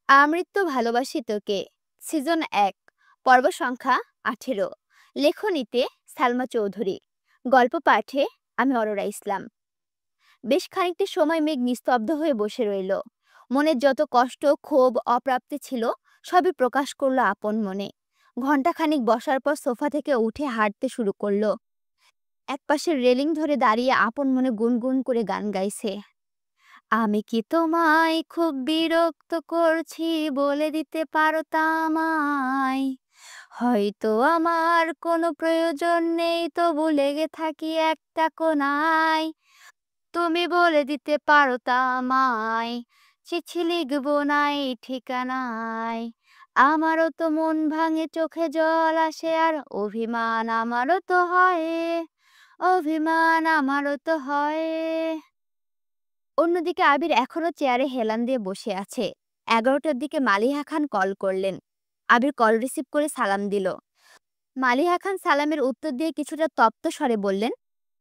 আমৃত্যু ভালোবাসি তোকে। সিজন ১, পর্ব সংখ্যা ১৮। লেখনীতে সালমা চৌধুরী। গল্প পাঠে আমি অরোরা ইসলাম। বেশ খানিকটা সময় মেঘ নিস্তব্ধ হয়ে বসে রইল। মনের যত কষ্ট, ক্ষোভ, অপ্রাপ্তি ছিল সবই প্রকাশ করলো আপন মনে। ঘণ্টাখানিক বসার পর সোফা থেকে উঠে হাঁটতে শুরু করলো। একপাশের রেলিং ধরে দাঁড়িয়ে আপন মনে গুনগুন করে গান গাইছে। আমি কি তোমায় খুব বিরক্ত করছি, বলে দিতে পারো তা আমায়। হয়তো আমার কোনো প্রয়োজন নেই, তবু লেগে থাকি একটা কোনায়। তুমি বলে দিতে পারো তা আমায়, চিঠি লিখবো না এই ঠিকানায়। আমারও তো মন ভাঙে, চোখে জল আসে, আর অভিমান আমারও তো হয়, অভিমান আমারও তো হয়। অন্যদিকে আবির এখনো চেয়ারে হেলান দিয়ে বসে আছে। ১১টার দিকে মালিহা খান কল করলেন। আবির কল রিসিভ করে সালাম দিল। মালিহা খান সালামের উত্তর দিয়ে কিছুটা তপ্ত স্বরে বললেন,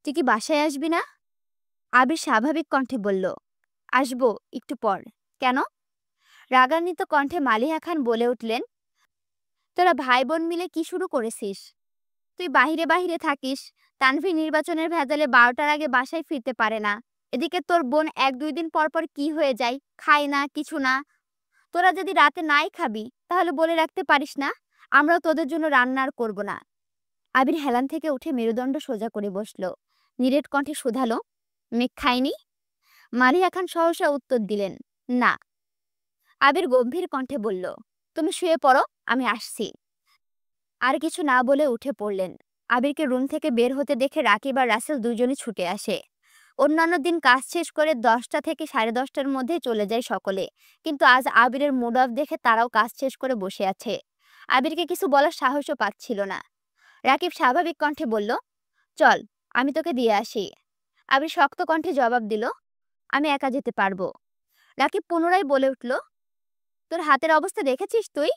তুই কি বাসায় আসবি না? আবির স্বাভাবিক কণ্ঠে বলল, আসবো একটু পর। কেন? রাগান্বিত কণ্ঠে মালিহা খান বলে উঠলেন, তোরা ভাই বোন মিলে কি শুরু করেছিস? তুই বাহিরে বাহিরে থাকিস, তানভীর নির্বাচনের ভেজালে ১২টার আগে বাসায় ফিরতে পারে না। এদিকে তোর বোন ১-২ দিন পর পর কি হয়ে যায়, খায় না, কিছু না। তোরা যদি রাতে নাই খাবি তাহলে বলে রাখতে পারিস না, আমরাও তোদের জন্য রান্না আর করবো না। আবির হেলান থেকে উঠে মেরুদণ্ড সোজা করে বসলো। নিরেট কণ্ঠে শুধালো, মেঘ খায়নি? মালিহা খান সহসা উত্তর দিলেন, না। আবির গম্ভীর কণ্ঠে বলল, তুমি শুয়ে পড়ো, আমি আসছি। আর কিছু না বলে উঠে পড়লেন। আবিরকে রুম থেকে বের হতে দেখে রাকিব আর রাসেল দুজনই ছুটে আসে। অন্যান্য দিন কাজ শেষ করে ১০টা থেকে ১০:৩০টার মধ্যে চলে যায় সকলে, কিন্তু আজ আবিরের মুড অফ দেখে তারাও কাজ শেষ করে বসে আছে। আবিরকে কিছু বলার সাহসও পাচ্ছিল না। রাকিব স্বাভাবিক কণ্ঠে বলল, চল, আমি তোকে দিয়ে আসি। আবির শক্ত কণ্ঠে জবাব দিল, আমি একা যেতে পারবো। রাকিব পুনরায় বলে উঠল, তোর হাতের অবস্থা দেখেছিস তুই?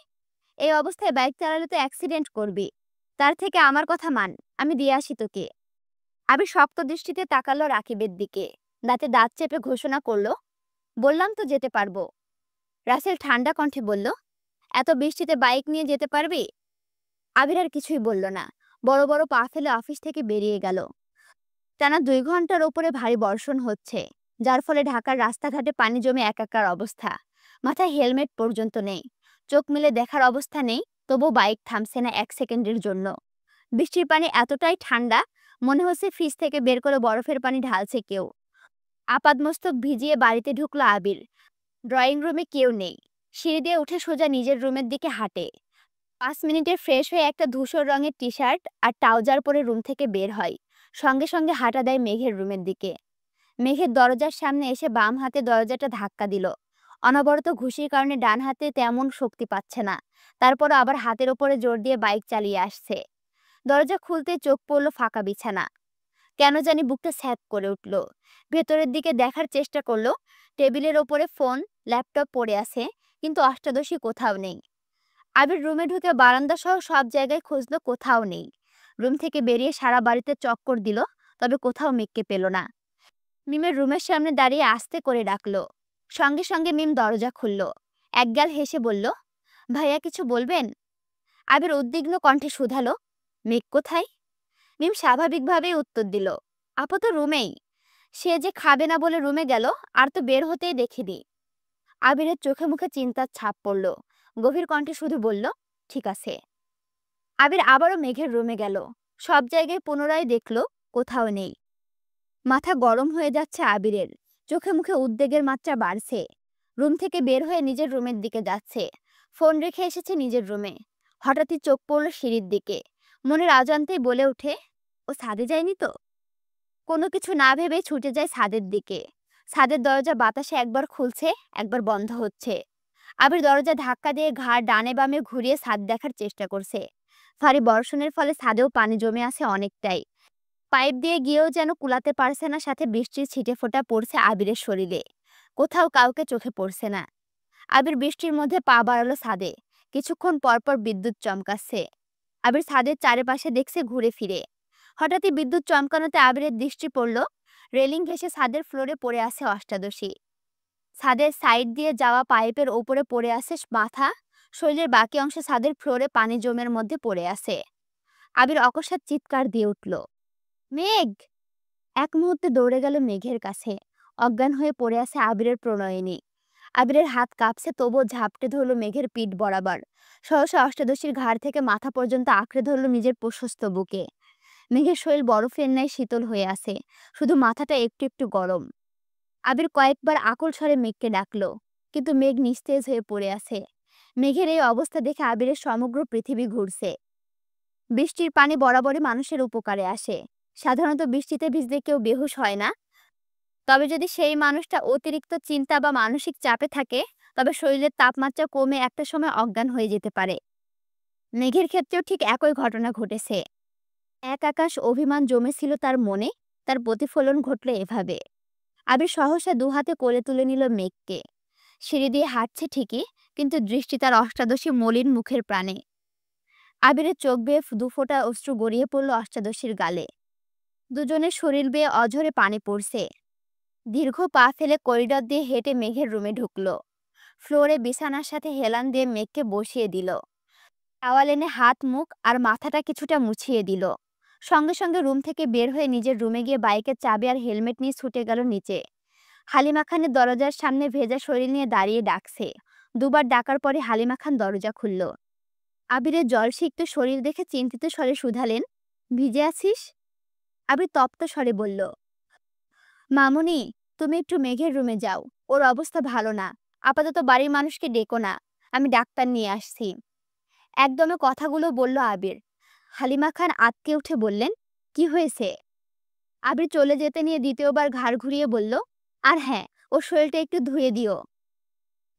এই অবস্থায় বাইক চালালে তো অ্যাক্সিডেন্ট করবি। তার থেকে আমার কথা মান, আমি দিয়ে আসি তোকে। আবির শক্ত দৃষ্টিতে তাকালো রাকিবের দিকে। দাঁতে দাঁত চেপে ঘোষণা করলো, বললাম তো যেতে পারবো। রাসেল ঠান্ডা কণ্ঠে বলল, এত বৃষ্টিতে বাইক নিয়ে যেতে পারবি? আবির আর কিছুই বলল না। বড় বড় পা ফেলে অফিস থেকে বেরিয়ে গেল। টানা ২ ঘন্টার ওপরে ভারী বর্ষণ হচ্ছে, যার ফলে ঢাকার রাস্তাঘাটে পানি জমে একাকার অবস্থা। মাথায় হেলমেট পর্যন্ত নেই। চোখ মেলে দেখার অবস্থা নেই, তবু বাইক থামছে না ১ সেকেন্ডের জন্য। বৃষ্টির পানি এতটাই ঠান্ডা, মনে হচ্ছে ফ্রিজ থেকে বের করে বরফের পানি ঢালছে কেউ। আপাদমস্তক ভিজিয়ে বাড়িতে ঢুকলো আবির। ড্রয়িং রুমে কেউ নেই। সিঁড়ি দিয়ে উঠে সোজা নিজের রুমের দিকে হাঁটে। ৫ মিনিটে ফ্রেশ হয়ে একটা ধূসর রঙের টি শার্ট আর ট্রাউজার পরে রুম থেকে বের হয়। সঙ্গে সঙ্গে হাঁটা দেয় মেঘের রুমের দিকে। মেঘের দরজার সামনে এসে বাম হাতে দরজাটা ধাক্কা দিল। অনবরত ঘুষির কারণে ডান হাতে তেমন শক্তি পাচ্ছে না। তারপরও আবার হাতের ওপরে জোর দিয়ে বাইক চালিয়ে আসছে। দরজা খুলতে চোখ পড়ল ফাঁকা বিছানা। কেন জানি বুকটা স্যাঁত করে উঠল। ভেতরের দিকে দেখার চেষ্টা করলো। টেবিলের ওপরে ফোন, ল্যাপটপ পড়ে আছে, কিন্তু অষ্টাদশী কোথাও নেই। আবির রুমে ঢুকে বারান্দা সহ সব জায়গায় খুঁজলো, কোথাও নেই। রুম থেকে বেরিয়ে সারা বাড়িতে চক্কর দিল, তবে কোথাও মেঘকে পেল না। মিমের রুমের সামনে দাঁড়িয়ে আস্তে করে ডাকলো। সঙ্গে সঙ্গে মিম দরজা খুলল। একগাল হেসে বলল, ভাইয়া কিছু বলবেন? আবির উদ্বিগ্ন কণ্ঠে শুধালো, মেঘ কোথায়? মিম স্বাভাবিকভাবেই উত্তর দিল, আপু তো রুমেই। সে যে খাবে না বলে রুমে গেল, আর তো বের হতেই দেখিনি। আবিরের চোখে মুখে চিন্তার ছাপ পড়ল। গভীর কণ্ঠে শুধু বলল, ঠিক আছে। আবির আবারও মেঘের রুমে গেল। সব জায়গায় পুনরায় দেখল, কোথাও নেই। মাথা গরম হয়ে যাচ্ছে আবিরের। চোখে মুখে উদ্বেগের মাত্রা বাড়ছে। রুম থেকে বের হয়ে নিজের রুমের দিকে যাচ্ছে। ফোন রেখে এসেছে নিজের রুমে। হঠাৎই চোখ পড়ল সিঁড়ির দিকে। মনের অজান্তেই বলে ওঠে, ও ছাদে যায়নি তো? কোনো কিছু না ভেবেই ছুটে যায় ছাদের দিকে। ছাদের দরজা বাতাসে একবার খুলছে, একবার বন্ধ হচ্ছে। আবির দরজা ধাক্কা দিয়ে ঘাড় ডানে বামে ঘুরিয়ে ছাদ দেখার চেষ্টা করছে। ভারী বর্ষণের ফলে ছাদেও পানি জমে আছে অনেকটাই। পাইপ দিয়ে গিয়েও যেন কুলাতে পারছে না, সাথে বৃষ্টির ছিটেফোঁটা পড়ছে আবিরের শরীরে। কোথাও কাউকে চোখে পড়ছে না। আবির বৃষ্টির মধ্যে পা বাড়ালো ছাদে। কিছুক্ষণ পরপর বিদ্যুৎ চমকাচ্ছে। আবির ছাদের চারিপাশে দেখছে ঘুরে ফিরে। হঠাৎই বিদ্যুৎ চমকানোতে আবিরের দৃষ্টি পড়ল, রেলিং ঘেঁষে ছাদের ফ্লোরে পড়ে আছে অষ্টাদশী। ছাদের সাইড দিয়ে যাওয়া পাইপের ওপরে পড়ে আছে মাথা। শরীরের বাকি অংশ ছাদের ফ্লোরে পানি জমের মধ্যে পড়ে আছে। আবির অকস্মাৎ চিৎকার দিয়ে উঠল, মেঘ! এক মুহূর্তে দৌড়ে গেল মেঘের কাছে। অজ্ঞান হয়ে পড়ে আছে আবিরের প্রণয়িনী। আবিরের হাত কাঁপছে, তবুও ঝাপটে ধরল মেঘের পিঠ বরাবর। সহসা অষ্টাদশীর ঘাড় থেকে মাথা পর্যন্ত আঁকড়ে ধরল নিজের প্রশস্ত বুকে। মেঘের শরীর বরফের ন্যায় শীতল হয়ে আছে, শুধু মাথাটা একটু একটু গরম। আবির কয়েকবার আকুল স্বরে মেঘকে ডাকলো, কিন্তু মেঘ নিস্তেজ হয়ে পড়ে আছে। মেঘের এই অবস্থা দেখে আবিরের সমগ্র পৃথিবী ঘুরছে। বৃষ্টির পানি বরাবরই মানুষের উপকারে আসে। সাধারণত বৃষ্টিতে ভিজলে কেউ বেহুশ হয় না, তবে যদি সেই মানুষটা অতিরিক্ত চিন্তা বা মানসিক চাপে থাকে, তবে শরীরের তাপমাত্রা কমে একটা সময় অজ্ঞান হয়ে যেতে পারে। মেঘের ক্ষেত্রেও ঠিক একই ঘটনা ঘটেছে। এক আকাশ অভিমান জমেছিল তার মনে, তার প্রতিফলন ঘটল এভাবে। আবির সহসা দুহাতে কোলে তুলে নিল মেঘকে। সিঁড়ি দিয়ে হাঁটছে ঠিকই, কিন্তু দৃষ্টি তার অষ্টাদশী মলিন মুখের প্রাণে। আবিরের চোখ বেয়ে দুফোঁটা অশ্রু গড়িয়ে পড়ল অষ্টাদশীর গালে। দুজনের শরীর বেয়ে অঝরে পানি পড়ছে। দীর্ঘ পা ফেলে করিডর দিয়ে হেঁটে মেঘের রুমে ঢুকল। ফ্লোরে বিছানার সাথে হেলান দিয়ে মেঘকে বসিয়ে দিল। টাওয়াল এনে হাত, মুখ আর মাথাটা কিছুটা মুছিয়ে দিল। সঙ্গে সঙ্গে রুম থেকে বের হয়ে নিজের রুমে গিয়ে বাইকের চাবি আর হেলমেট নিয়ে ছুটে গেল নিচে। হালিমা খানের দরজার সামনে ভেজা শরীর নিয়ে দাঁড়িয়ে ডাকছে। দুবার ডাকার পরে হালিমা খান দরজা খুলল। আবিরের জলসিক্ত শরীর দেখে চিন্তিত স্বরে শুধালেন, ভিজে আছিস? আবির তপ্ত স্বরে বলল, মামুনি, তুমি একটু মেঘের রুমে যাও, ওর অবস্থা ভালো না। আপাতত বাড়ির মানুষকে ডেকো না, আমি ডাক্তার নিয়ে আসছি। একদমে কথাগুলো বলল আবির। হালিমা খান আঁতকে উঠে বললেন, কি হয়েছে? আবির চলে যেতে নিয়ে দ্বিতীয়বার ঘাড় ঘুরিয়ে বলল, আর হ্যাঁ, ওর শরীরটা একটু ধুয়ে দিও।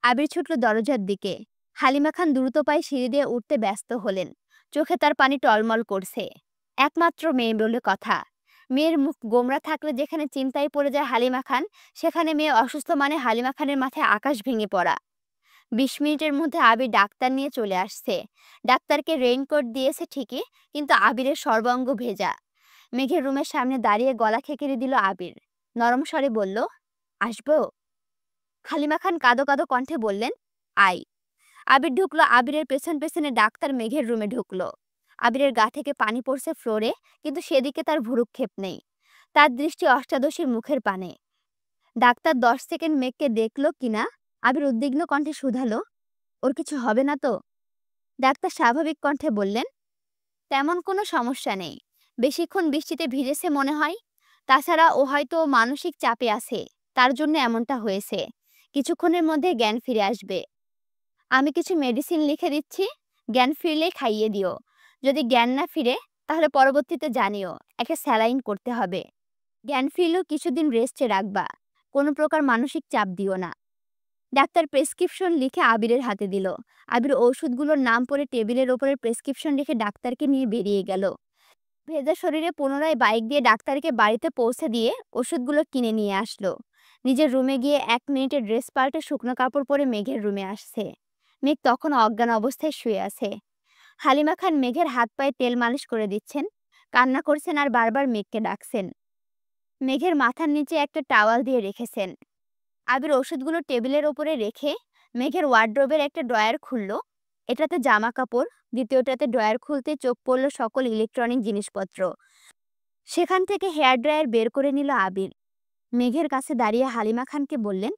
আবির ছুটল দরজার দিকে। হালিমা খান দ্রুত পায়ে সিঁড়ি দিয়ে উঠতে ব্যস্ত হলেন। চোখে তার পানি টলমল করছে। একমাত্র মেয়ে বলে কথা। মেয়ের মুখ গোমরা থাকলে যেখানে চিন্তায় পড়ে যায় হালিমা খান, সেখানে মেয়ে অসুস্থ মানে হালিমা খানের মাথায় আকাশ ভেঙে পড়া। ২০ মিনিটের মধ্যে আবির ডাক্তার নিয়ে চলে আসছে। ডাক্তারকে রেইনকোট দিয়েছে ঠিকই, কিন্তু আবিরের সর্বাঙ্গ ভেজা। মেঘের রুমের সামনে দাঁড়িয়ে গলা খেকিয়ে দিল আবির। নরম স্বরে বলল, আসবো? হালিমা খান কাঁদো কাঁদো কণ্ঠে বললেন, আই। আবির ঢুকলো। আবিরের পেছন পেছনে ডাক্তার মেঘের রুমে ঢুকলো। আবিরের গা থেকে পানি পড়ছে ফ্লোরে, কিন্তু সেদিকে তার ভ্রুক্ষেপ নেই। তার দৃষ্টি অষ্টাদশীর মুখের পানে। ডাক্তার 10 সেকেন্ড মেঘকে দেখলো কিনা আবির উদ্বিগ্ন কণ্ঠে শুধালো, ওর কিছু হবে না তো? ডাক্তার স্বাভাবিক কণ্ঠে বললেন, তেমন কোনো সমস্যা নেই। বেশিক্ষণ বৃষ্টিতে ভিজেছে মনে হয়। তাছাড়া ও হয়তো মানসিক চাপে আছে, তার জন্য এমনটা হয়েছে। কিছুক্ষণের মধ্যে জ্ঞান ফিরে আসবে। আমি কিছু মেডিসিন লিখে দিচ্ছি, জ্ঞান ফিরলেই খাইয়ে দিও। যদি জ্ঞান না ফিরে, তাহলে পরবর্তীতে জানিও, একটা স্যালাইন করতে হবে। জ্ঞান ফিরলেও কিছুদিন রেস্টে রাখবা, কোনো প্রকার মানসিক চাপ দিও না। ডাক্তার প্রেসক্রিপশন লিখে আবিরের হাতে দিল। আবির ওষুধগুলোর নাম পড়ে টেবিলের ওপরে প্রেসক্রিপশন রেখে ডাক্তারকে নিয়ে বেরিয়ে গেল। ভেজা শরীরে পুনরায় বাইক দিয়ে ডাক্তারকে বাড়িতে পৌঁছে দিয়ে ওষুধগুলো কিনে নিয়ে আসলো। নিজের রুমে গিয়ে 1 মিনিটে ড্রেস পাল্টে শুকনো কাপড় পরে মেঘের রুমে আসছে। মেঘ তখন অজ্ঞান অবস্থায় শুয়ে আছে। হালিমা খান মেঘের হাত পায়ে তেল মালিশ করে দিচ্ছেন, কান্না করছেন আর বারবার মেঘকে ডাকছেন। মেঘের মাথার নিচে একটা টাওয়াল দিয়ে রেখেছেন। আবির ওষুধগুলো টেবিলের ওপরে রেখে মেঘের ওয়ার্ড্রোবের একটা ড্রয়ার খুলল। এটাতে জামা কাপড়, দ্বিতীয়টাতে ড্রয়ার খুলতে চোখ পড়ল সকল ইলেকট্রনিক জিনিসপত্র। সেখান থেকে হেয়ার ড্রায়ার বের করে নিল আবির। মেঘের কাছে দাঁড়িয়ে হালিমা খানকে বললেন,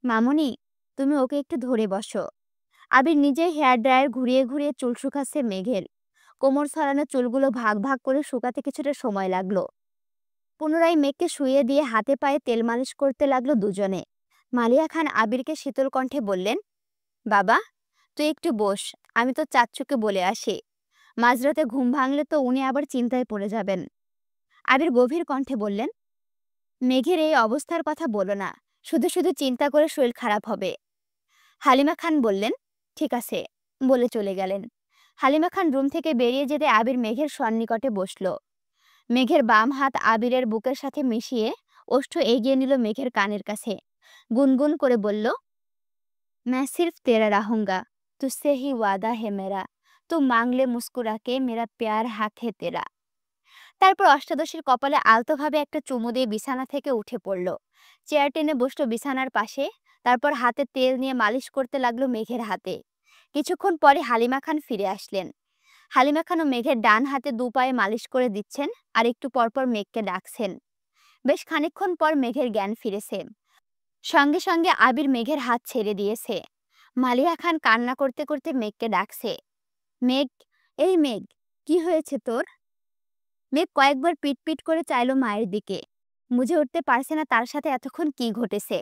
মামুনি, তুমি ওকে একটু ধরে বসো। আবির নিজেই হেয়ার ড্রায়ার ঘুরিয়ে ঘুরিয়ে চুল শুকাচ্ছে মেঘের। কোমর ছড়ানো চুলগুলো ভাগ ভাগ করে শুকাতে কিছুটা সময় লাগলো। পুনরায় মেঘকে শুইয়ে দিয়ে হাতে পায়ে তেল মালিশ করতে লাগলো দুজনে। মালিয়া খান আবিরকে শীতল কণ্ঠে বললেন, বাবা, তুই একটু বস, আমি তো চাচ্চুকে বলে আসি। মাঝরাতে ঘুম ভাঙলে তো উনি আবার চিন্তায় পড়ে যাবেন। আবির গভীর কণ্ঠে বললেন, মেঘের এই অবস্থার কথা বলো না, শুধু শুধু চিন্তা করে শরীর খারাপ হবে। হালিমা খান বললেন, ঠিক আছে, বলে চলে গেলেন। হালিমা খান রুম থেকে বেরিয়ে যেতে আবির মেঘের সন্নিকটে বসল। মেঘের বাম হাত আবিরের বুকের সাথে মিশিয়ে ওষ্ঠ এগিয়ে নিল মেঘের কানের কাছে। গুনগুন করে বলল, मैं सिर्फ तेरा रहूंगा, तुझसे ही वादा है मेरा, तू मांग ले मुस्कुरा के मेरा प्यार हक है तेरा। তারপর অষ্টাদশীর কপালে আলতোভাবে একটা চুমু দিয়ে বিছানা থেকে উঠে পড়ল। চেয়ার টেনে বসলো বিছানার পাশে। তারপর হাতে তেল নিয়ে মালিশ করতে লাগলো মেঘের হাতে। কিছুক্ষণ পরে হালিমা খান ফিরে আসলেন। হালিমা খানও মেঘের ডান হাতে দু পায়ে মালিশ করে দিচ্ছেন আর একটু পরপর মেঘকে ডাকছেন। বেশ খানিকক্ষণ পর মেঘের জ্ঞান ফিরেছে। সঙ্গে সঙ্গে আবির মেঘের হাত ছেড়ে দিয়েছে। মালিহা খান কান্না করতে করতে মেঘকে ডাকছে, মেঘ, এই মেঘ, কি হয়েছে তোর? মেঘ কয়েকবার পিটপিট করে চাইলো মায়ের দিকে, বুঝে উঠতে পারছে না তার সাথে এতক্ষণ কি ঘটেছে।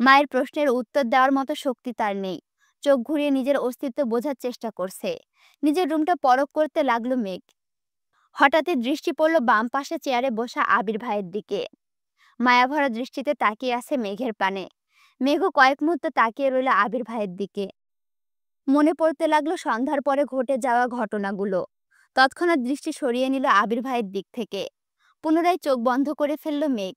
মায়ের প্রশ্নের উত্তর দেওয়ার মতো শক্তি তার নেই। চোখ ঘুরিয়ে নিজের অস্তিত্ব বোঝার চেষ্টা করছে। নিজের রুমটা পরখ করতে লাগলো মেঘ। হঠাৎই দৃষ্টি পড়ল বাম পাশে চেয়ারে বসা আবির ভাইয়ের দিকে। মায়াভরা দৃষ্টিতে তাকিয়ে আছে মেঘের পানে। মেঘও কয়েক মুহূর্ত তাকিয়ে রইল আবির ভাইয়ের দিকে। মনে পড়তে লাগলো সন্ধ্যার পরে ঘটে যাওয়া ঘটনাগুলো। তৎক্ষণাৎ দৃষ্টি সরিয়ে নিল আবির ভাইয়ের দিক থেকে। পুনরায় চোখ বন্ধ করে ফেলল মেঘ।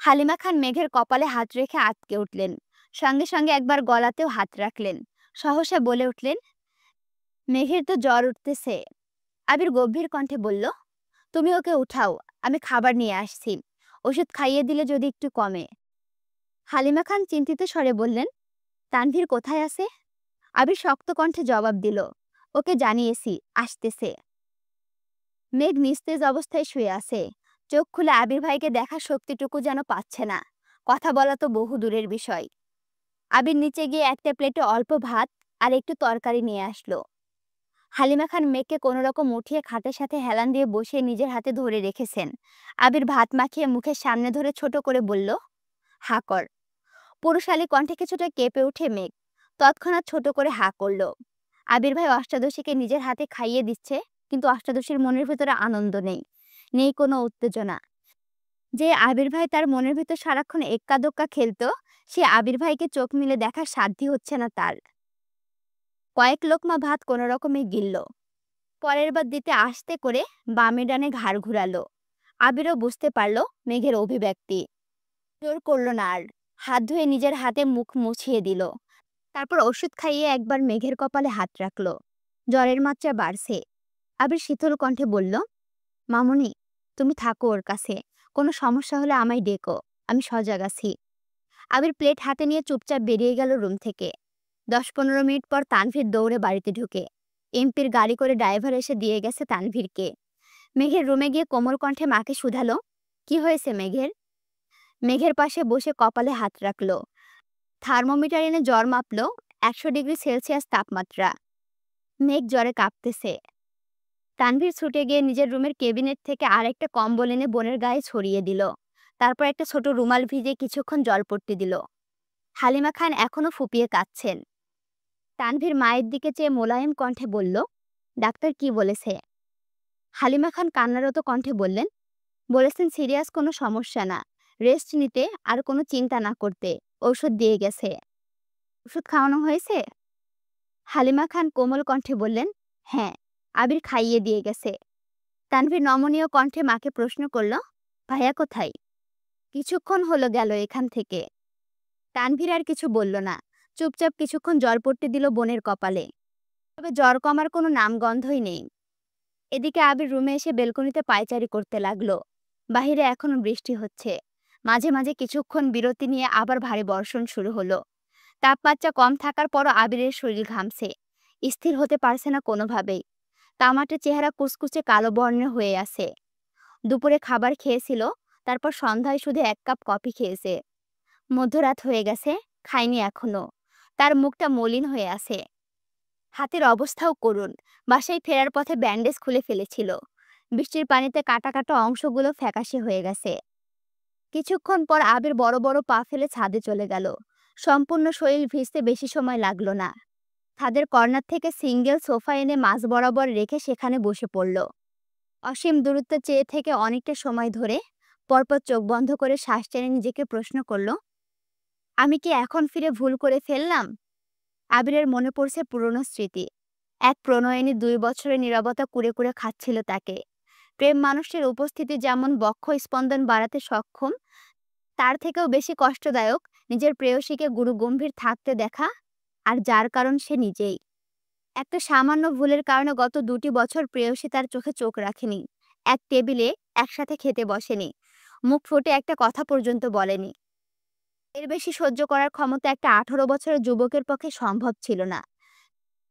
হালিমা খান মেঘের কপালে হাত রেখে আটকে উঠলেন। সঙ্গে সঙ্গে একবার গলাতেও হাত রাখলেন। সহসা বলে উঠলেন, মেঘের তো জ্বর উঠতেছে। আবির গম্ভীর কণ্ঠে বলল, তুমি ওকে উঠাও, আমি খাবার নিয়ে আসছি, ওষুধ খাইয়ে দিলে যদি একটু কমে। হালিমা খান চিন্তিত স্বরে বললেন, তানভীর কোথায় আছে? আবির শক্ত কণ্ঠে জবাব দিল, ওকে জানিয়েছি, আসতেছে। মেঘ নিস্তেজ অবস্থায় শুয়ে আছে। চোখ খুলে আবির ভাইকে দেখার শক্তিটুকু যেন পাচ্ছে না। কথা বলা তো বহু দূরের বিষয়। আবির নিচে গিয়ে একটা প্লেটে অল্প ভাত আর একটু তরকারি নিয়ে আসলো। হালিমা খান মেঘকে কোনো রকম উঠিয়ে খাটের সাথে হেলান দিয়ে বসিয়ে নিজের হাতে ধরে রেখেছেন। আবির ভাত মাখিয়ে মুখের সামনে ধরে ছোট করে বলল, হা কর। পুরুষালী কণ্ঠে কিছুটা কেঁপে উঠে মেঘ। তৎক্ষণাৎ ছোট করে হা করল। আবির ভাই অষ্টাদশীকে নিজের হাতে খাইয়ে দিচ্ছে, কিন্তু অষ্টাদশীর মনের ভিতরে আনন্দ নেই, নেই কোনো উত্তেজনা। যে আবির ভাই তার মনের ভিতর সারাক্ষণ এক্কা দোক্কা খেলতো, সে আবির ভাইকে চোখ মিলে দেখার সাধ্যই হচ্ছে না তার। কয়েক লোকমা ভাত কোনো রকমে গিলল। পরের বার দিতে আস্তে করে বামে ডানে ঘাড় ঘুরালো। আবিরও বুঝতে পারল মেঘের অভিব্যক্তি। জোর করল না আর। হাত ধুয়ে নিজের হাতে মুখ মুছিয়ে দিল। তারপর ওষুধ খাইয়ে একবার মেঘের কপালে হাত রাখল। জ্বরের মাত্রা বাড়ছে। আবির শীতল কণ্ঠে বলল, মামুনি, তুমি থাকো ওর কাছে, কোনো সমস্যা হলে আমায় ডেকো, আমি সজাগ আছি। আবির প্লেট হাতে নিয়ে চুপচাপ বেরিয়ে গেল রুম থেকে। 10-15 মিনিট পর তানভীর দৌড়ে বাড়িতে ঢুকে। এমপির গাড়ি করে ড্রাইভার এসে দিয়ে গেছে তানভীরকে। মেঘের রুমে গিয়ে কোমল কণ্ঠে মাকে শুধালো, কি হয়েছে মেঘের? মেঘের পাশে বসে কপালে হাত রাখল। থার্মোমিটার এনে জ্বর মাপল। 100 ডিগ্রি সেলসিয়াস তাপমাত্রা। মেঘ জ্বরে কাঁপতেছে। তানভীর ছুটে গিয়ে নিজের রুমের কেবিনেট থেকে আরেকটা কম্বল এনে বোনের গায়ে ছড়িয়ে দিল। তারপর একটা ছোট রুমাল ভিজে কিছুক্ষণ জলপট্টি দিল। হালিমা খান এখনো ফুপিয়ে কাঁদছেন। তানভীর মায়ের দিকে চেয়ে মোলায়েম কণ্ঠে বলল, ডাক্তার কি বলেছে? হালিমা খান কান্নারত কণ্ঠে বললেন, বলেছেন সিরিয়াস কোনো সমস্যা না, রেস্ট নিতে আর কোনো চিন্তা না করতে, ঔষধ দিয়ে গেছে। ওষুধ খাওয়ানো হয়েছে? হালিমা খান কোমল কণ্ঠে বললেন, হ্যাঁ, আবির খাইয়ে দিয়ে গেছে। তানভীর নমনীয় কণ্ঠে মাকে প্রশ্ন করল, ভাইয়া কোথায়? কিছুক্ষণ হলো গেল এখান থেকে। তানভীর আর কিছু বলল না। চুপচাপ কিছুক্ষণ জলপট্টি দিল বোনের কপালে। তবে জ্বর কমার কোনো নামগন্ধই নেই। এদিকে আবির রুমে এসে বেলকনিতে পায়চারি করতে লাগলো। বাহিরে এখনো বৃষ্টি হচ্ছে। মাঝে মাঝে কিছুক্ষণ বিরতি নিয়ে আবার ভারী বর্ষণ শুরু হলো। তাপমাত্রা কম থাকার পরও আবিরের শরীর ঘামছে। স্থির হতে পারছে না কোনোভাবেই। তামাটে চেহারা কুচকুচে কালো বর্ণের হয়ে আছে। দুপুরে খাবার খেয়েছিল, তারপর সন্ধ্যায় শুধু 1 কাপ কফি খেয়েছে। মধ্যরাত হয়ে গেছে, খায়নি এখনো। তার মুখটা মলিন হয়ে আছে। হাতের অবস্থাও করুণ। বাসায় ফেরার পথে ব্যান্ডেজ খুলে ফেলেছিল। বৃষ্টির পানিতে কাটা কাটা অংশগুলো ফ্যাকাশে হয়ে গেছে। কিছুক্ষণ পর আবির বড় বড় পা ফেলে ছাদে চলে গেল। সম্পূর্ণ শরীর ভিজতে বেশি সময় লাগলো না। ছাদের কর্নার থেকে সিঙ্গেল সোফা এনে মাঝ বরাবর রেখে সেখানে বসে পড়ল। অসীম দূরত্বে চেয়ে থেকে অনেকটা সময় ধরে পরপর চোখ বন্ধ করে শ্বাস টেনে নিজেকে প্রশ্ন করল, আমি কি এখন ফিরে ভুল করে ফেললাম? আবিরের মনে পড়ছে পুরনো স্মৃতি। এক প্রণয়িনী 2 বছরের নীরবতা কুরে কুরে খাচ্ছিল তাকে। প্রেম মানুষের উপস্থিতি যেমন বক্ষ স্পন্দন বাড়াতে সক্ষম, তার থেকেও বেশি কষ্টদায়ক নিজের প্রেয়সীকে গুরুগম্ভীর থাকতে দেখা, আর যার কারণ সে নিজেই। একটা সামান্য ভুলের কারণে গত 2টি বছর প্রেয়সী তার চোখে চোখ রাখেনি, এক টেবিলে একসাথে খেতে বসেনি, মুখ ফুটে একটা কথা পর্যন্ত বলেনি। এর বেশি সহ্য করার ক্ষমতা একটা ১৮ বছরের যুবকের পক্ষে সম্ভব ছিল না।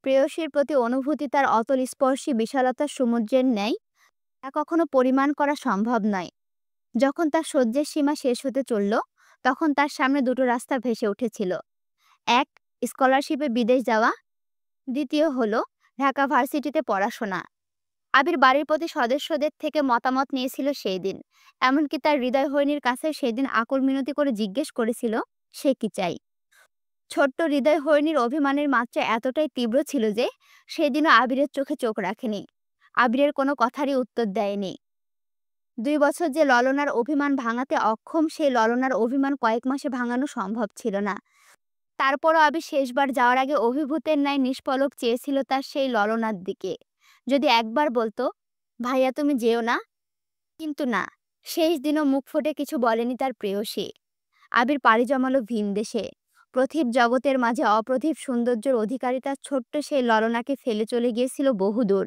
প্রেয়সীর প্রতি অনুভূতি তার অতল স্পর্শী বিশালতার সমুদ্রের ন্যায়, তা কখনো পরিমাণ করা সম্ভব নয়। যখন তার সহ্যের সীমা শেষ হতে চলল, তখন তার সামনে দুটো রাস্তা ভেসে উঠেছিল। এক, স্কলারশিপে বিদেশ যাওয়া। দ্বিতীয় হলো ঢাকা ভার্সিটিতে পড়াশোনা। আবির বাড়ির প্রতি সদস্যদের থেকে মতামত নিয়েছিল সেই দিন। এমনকি তার হৃদয়হরিণীর কাছে সেদিন আকুল মিনতি করে জিজ্ঞেস করেছিল সে কি চাই। ছোট্ট হৃদয়হরিণীর অভিমানের মাত্রা এতটাই তীব্র ছিল যে সেদিনও আবিরের চোখে চোখ রাখেনি, আবিরের কোনো কথারই উত্তর দেয়নি। ২ বছর যে ললনার অভিমান ভাঙাতে অক্ষম, সেই ললনার অভিমান কয়েক মাসে ভাঙানো সম্ভব ছিল না। তারপরও আবির শেষবার যাওয়ার আগে অভিভূতের ন্যায় নিষ্পলক চেয়েছিল তার সেই ললনার দিকে। যদি একবার বলতো, ভাইয়া তুমি যেও না। কিন্তু না, শেষ দিনও মুখ ফুটে কিছু বলেনি তার প্রেয়সী। আবির পাড়ি জমালো ভিনদেশে। প্রতীপ জগতের মাঝে অপ্রতিভ সৌন্দর্যের অধিকারী তার ছোট্ট সেই ললনাকে ফেলে চলে গিয়েছিল বহুদূর।